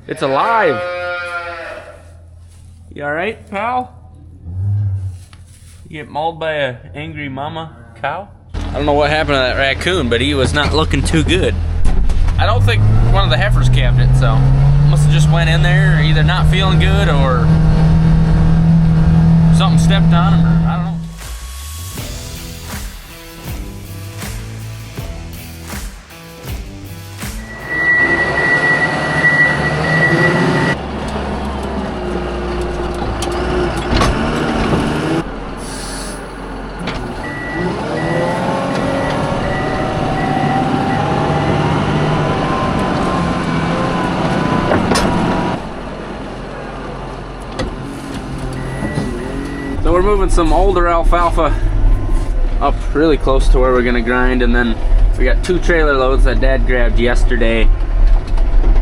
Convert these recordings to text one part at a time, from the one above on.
It's alive. You alright, pal? You get mauled by a angry mama cow? I don't know what happened to that raccoon, but he was not looking too good. I don't think one of the heifers calved it, so must have just went in there either not feeling good or something stepped on him, or I don't know. So we're moving some older alfalfa up really close to where we're gonna grind, and then we got 2 trailer loads that Dad grabbed yesterday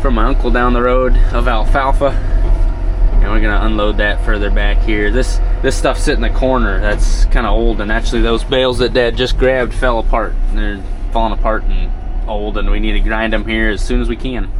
from my uncle down the road of alfalfa, and we're gonna unload that further back here. This stuff's sitting in the corner that's kind of old, and actually those bales that Dad just grabbed fell apart. They're falling apart and old, and we need to grind them here as soon as we can.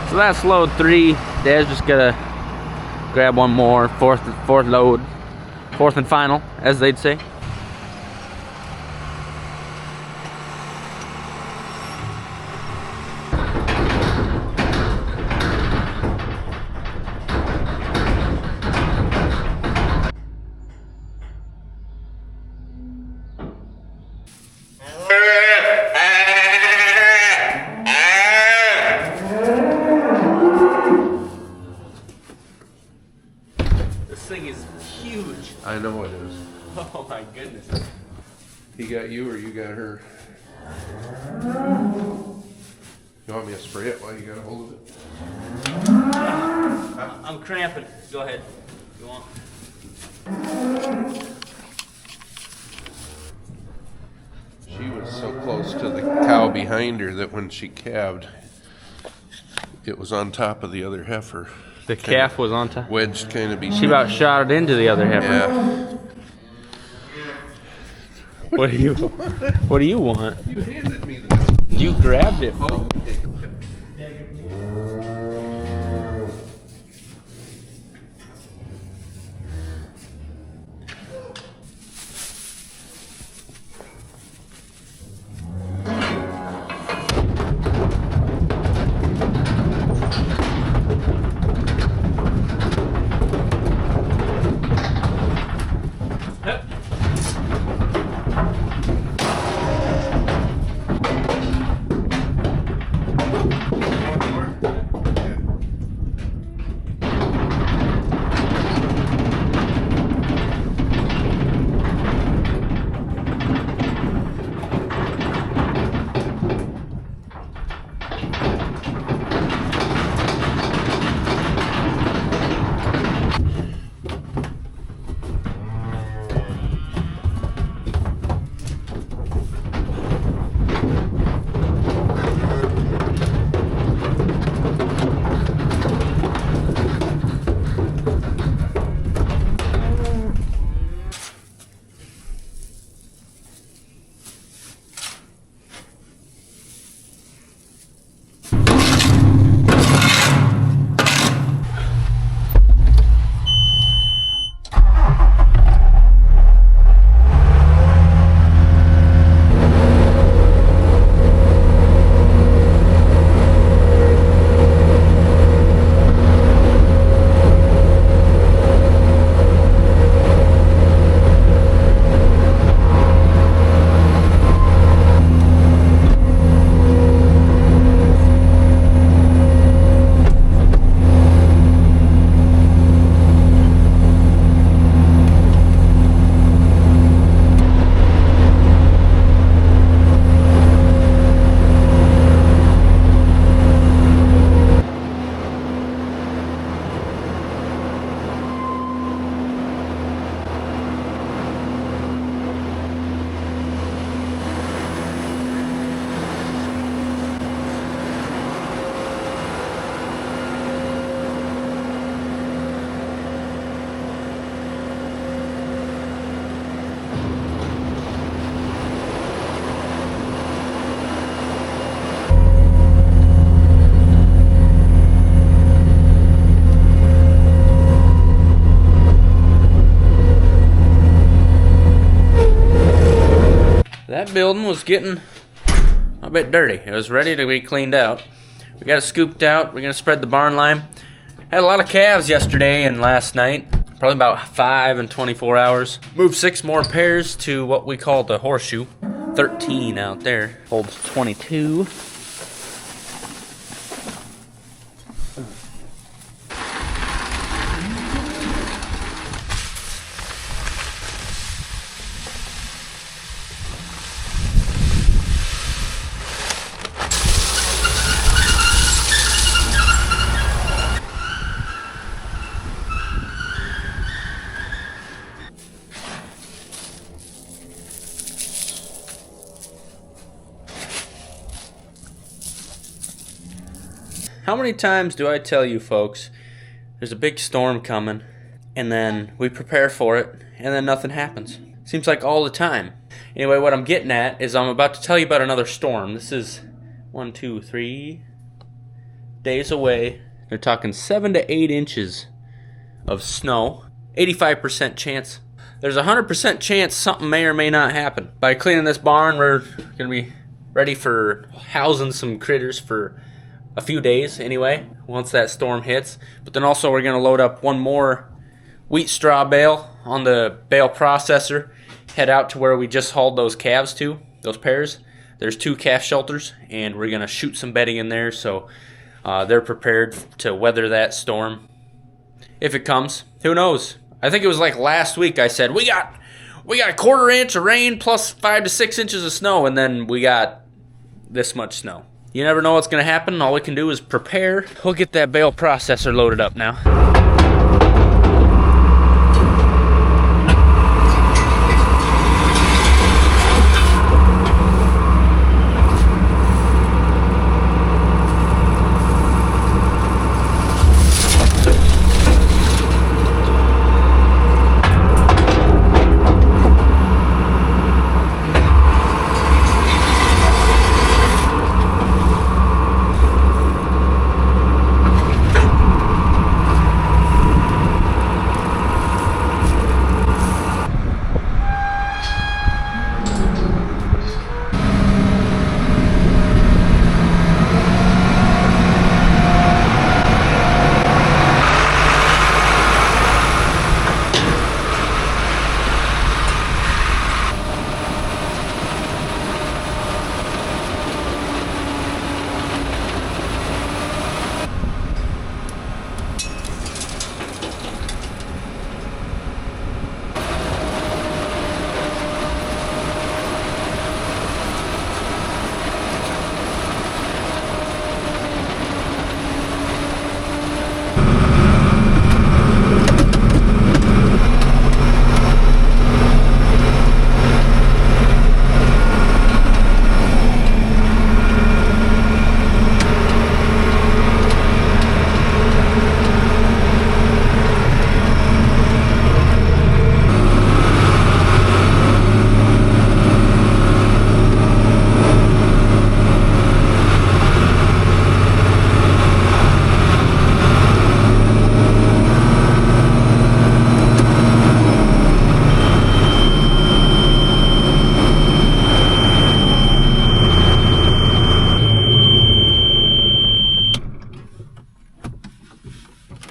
So that's load 3. Dad's just gotta grab one more, fourth load, fourth and final, as they'd say. Thing is huge. I know it is. Oh my goodness. He got you or you got her? You want me to spray it while you got a hold of it? I'm cramping. Go ahead. You want? She was so close to the cow behind her that when she calved, it was on top of the other heifer. The calf was on top. Wedged kind of. She about shot it into the other heifer. Yeah. What do you want? You handed me this. You grabbed it. Oh, okay. that building was getting a bit dirty. It was ready to be cleaned out. We got it scooped out. We're going to spread the barn lime. Had a lot of calves yesterday and last night. Probably about 5 and 24 hours. Moved 6 more pairs to what we call the horseshoe. 13 out there. Holds 22. How many times do I tell you folks, there's a big storm coming, and then we prepare for it, and then nothing happens? Seems like all the time. Anyway, what I'm getting at is I'm about to tell you about another storm. This is 1, 2, 3 days away. They're talking 7 to 8 inches of snow. 85% chance. There's a 100% chance something may or may not happen. By cleaning this barn, we're going to be ready for housing some critters for a few days anyway, once that storm hits. But then also we're going to load up one more wheat straw bale on the bale processor, head out to where we just hauled those calves to, those pairs. There's 2 calf shelters, and we're going to shoot some bedding in there so they're prepared to weather that storm. If it comes, who knows? I think it was like last week I said, we got a quarter inch of rain plus 5 to 6 inches of snow, and then we got this much snow. You never know what's going to happen. All we can do is prepare. We'll get that bale processor loaded up now.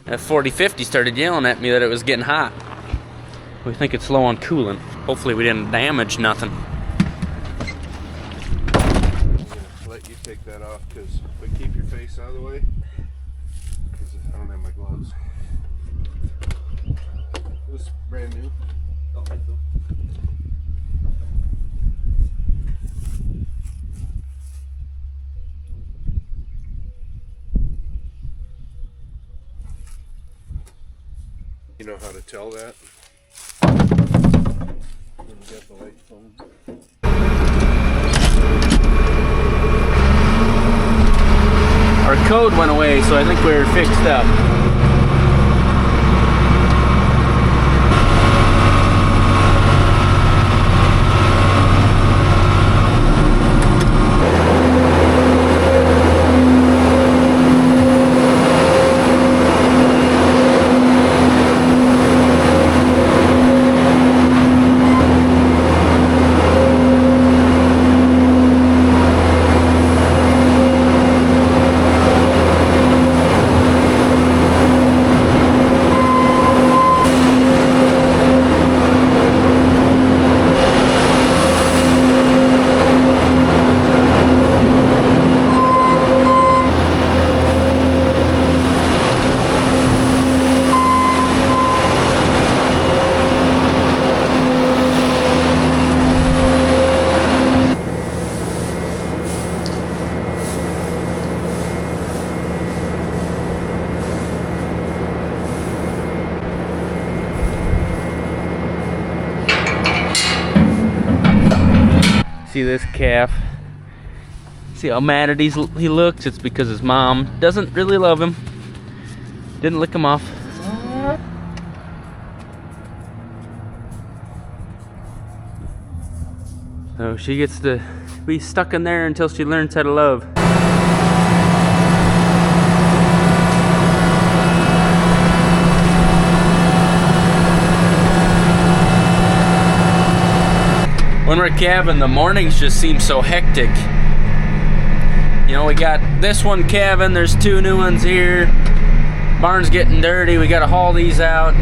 That 4050 started yelling at me that it was getting hot. We think it's low on coolant. Hopefully we didn't damage nothing. I'm going to let you take that off because we keep your face out of the way. Because I don't have my gloves. It was brand new. You know how to tell that? When you get the light phone. Our code went away, so I think we're fixed up. See this calf? See how mad at he looks? It's because his mom doesn't really love him. Didn't lick him off. So she gets to be stuck in there until she learns how to love. When we're calving, the mornings just seem so hectic. You know, we got this one calving, there's 2 new ones here. Barn's getting dirty, we gotta haul these out.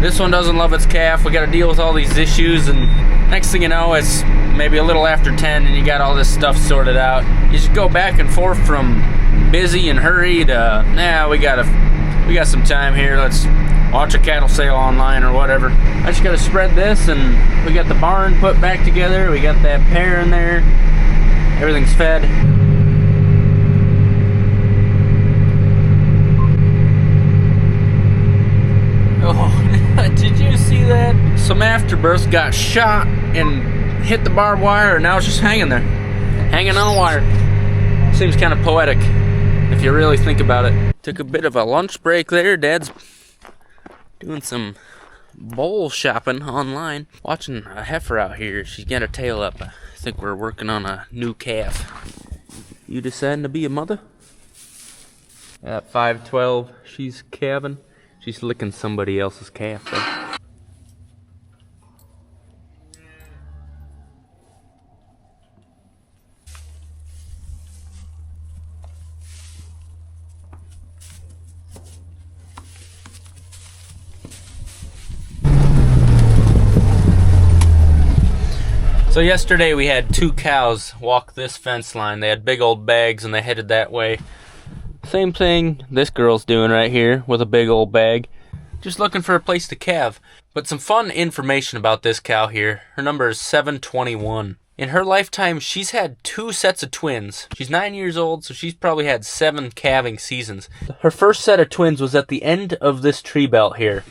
This one doesn't love its calf, we gotta deal with all these issues, and next thing you know, it's maybe a little after 10 and you got all this stuff sorted out. You just go back and forth from busy and hurried to, nah, we got some time here, let's watch a cattle sale online or whatever. I just gotta spread this, and we got the barn put back together, we got that pair in there, everything's fed. Oh, did you see that? Some afterbirths got shot and hit the barbed wire, and now it's just hanging there. Hanging on a wire. Seems kind of poetic, if you really think about it. Took a bit of a lunch break there. Dad's doing some bull shopping online. Watching a heifer out here. She's got her tail up. I think we're working on a new calf. You deciding to be a mother? At 5:12, she's calving. She's licking somebody else's calf though. So yesterday we had 2 cows walk this fence line. They had big old bags and they headed that way. Same thing this girl's doing right here with a big old bag. Just looking for a place to calve. But some fun information about this cow here. Her number is 721. In her lifetime, she's had 2 sets of twins. She's 9 years old, so she's probably had 7 calving seasons. Her first set of twins was at the end of this tree belt here.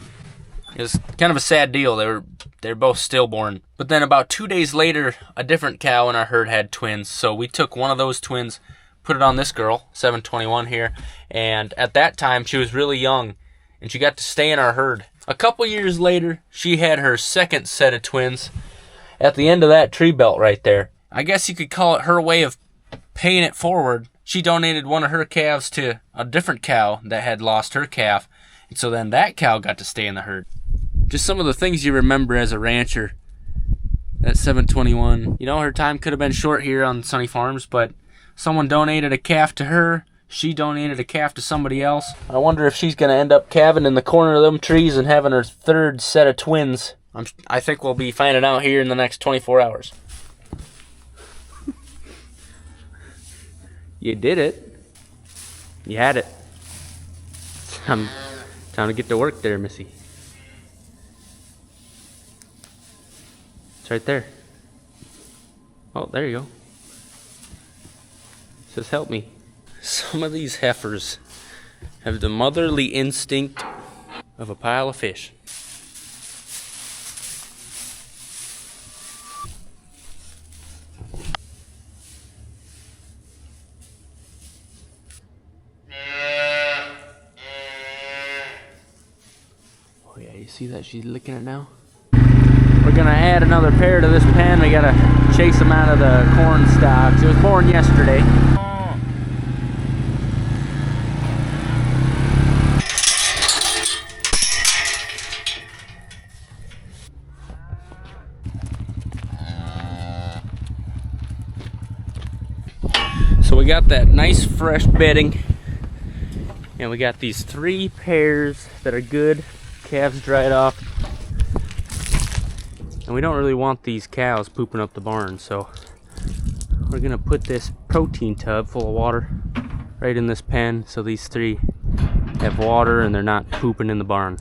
It was kind of a sad deal. They were both stillborn. But then about 2 days later, a different cow in our herd had twins. So we took one of those twins, put it on this girl, 721 here, and at that time she was really young and she got to stay in our herd. A couple years later, she had her second set of twins at the end of that tree belt right there. I guess you could call it her way of paying it forward. She donated one of her calves to a different cow that had lost her calf, and so then that cow got to stay in the herd. Just some of the things you remember as a rancher. That 721. You know, her time could have been short here on Sonne Farms, but someone donated a calf to her. She donated a calf to somebody else. I wonder if she's going to end up calving in the corner of them trees and having her 3rd set of twins. I think we'll be finding out here in the next 24 hours. You did it. You had it. Time to get to work there, Missy. It's right there. Oh, there you go. It says help me. Some of these heifers have the motherly instinct of a pile of fish. Oh yeah, you see that she's licking it now? We're gonna add another pair to this pen. We gotta chase them out of the corn stalks. It was born yesterday. So we got that nice fresh bedding, and we got these 3 pairs that are good. Calves dried off, and we don't really want these cows pooping up the barn, so we're gonna put this protein tub full of water right in this pen so these 3 have water and they're not pooping in the barn.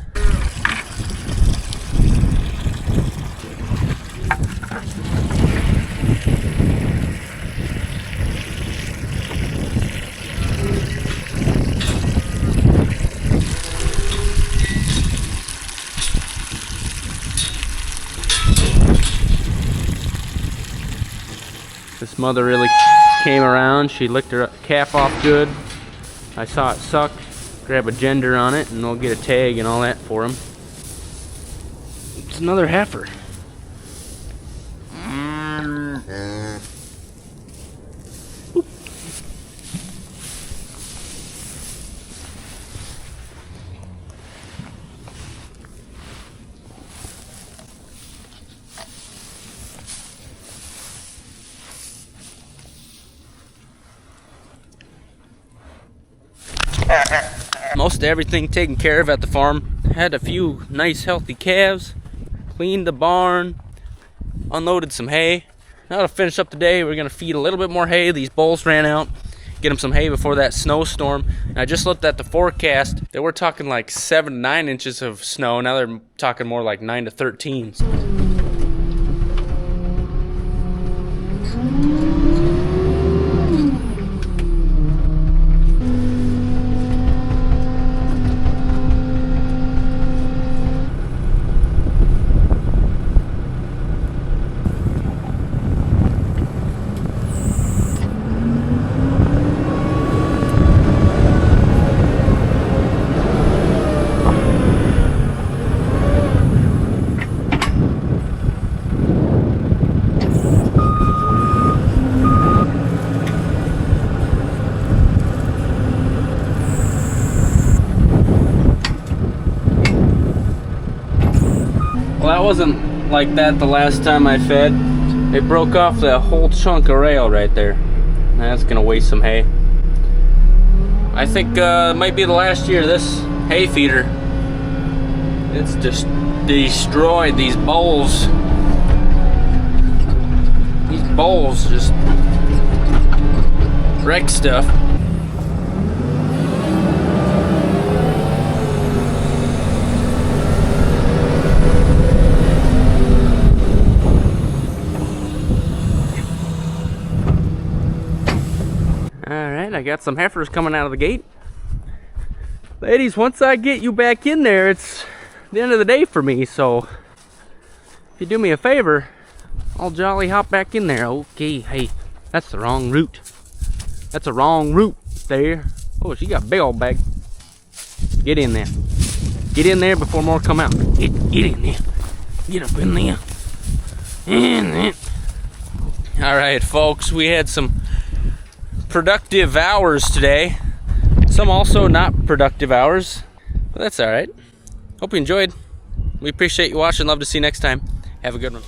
This mother really came around. She licked her calf off good. I saw it suck. Grab a gender on it and we'll get a tag and all that for him. It's another heifer. Oop. Most everything taken care of at the farm. Had a few nice healthy calves. Cleaned the barn. Unloaded some hay. Now to finish up the day, we're going to feed a little bit more hay. These bulls ran out. Get them some hay before that snowstorm. And I just looked at the forecast. They were talking like 7 to 9 inches of snow. Now they're talking more like 9 to 13. Well, that wasn't like that the last time I fed. It broke off that whole chunk of rail right there. That's gonna waste some hay. I think it might be the last year of this hay feeder. It's just destroyed these bowls. These bowls just wreck stuff. Alright, I got some heifers coming out of the gate. Ladies, once I get you back in there, it's the end of the day for me, so if you do me a favor, I'll jolly hop back in there. Okay, hey, that's the wrong route. That's a wrong route there. Oh, she got a big old bag. Get in there. Get in there before more come out. Get in there. Get up in there. In there. Alright, folks, we had some productive hours today. Some also not productive hours, but that's all right. Hope you enjoyed. We appreciate you watching. Love to see you next time. Have a good one.